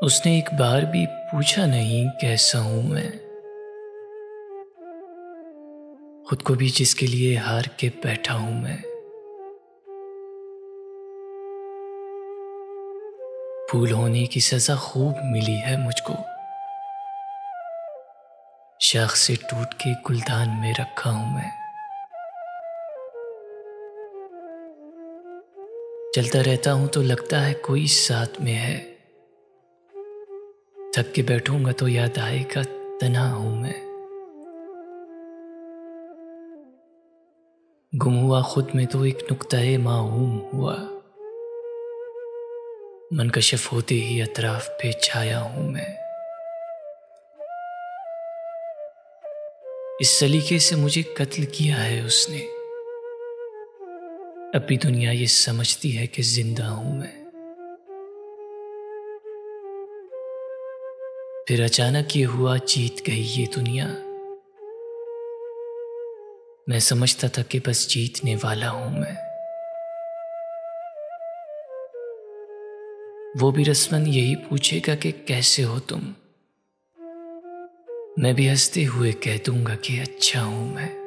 उसने एक बार भी पूछा नहीं कैसा हूं मैं। खुद को भी जिसके लिए हार के बैठा हूं मैं। फूल होने की सजा खूब मिली है मुझको। शाख से टूट के गुलदान में रखा हूं मैं। चलता रहता हूं तो लगता है कोई साथ में है। थक के बैठूंगा तो याद आएगा तन्हा हूं मैं। गुम हुआ खुद में तो एक नुक्ता-ए माहूम हुआ। मनकशफ होते ही अतराफ पे छाया हूं मैं। इस सलीके से मुझे कत्ल किया है उसने। अब भी दुनिया ये समझती है कि जिंदा हूं मैं। फिर अचानक ये हुआ, जीत गई ये दुनिया। मैं समझता था कि बस जीतने वाला हूं मैं। वो भी रस्मन यही पूछेगा कि कैसे हो तुम। मैं भी हंसते हुए कह दूंगा कि अच्छा हूं मैं।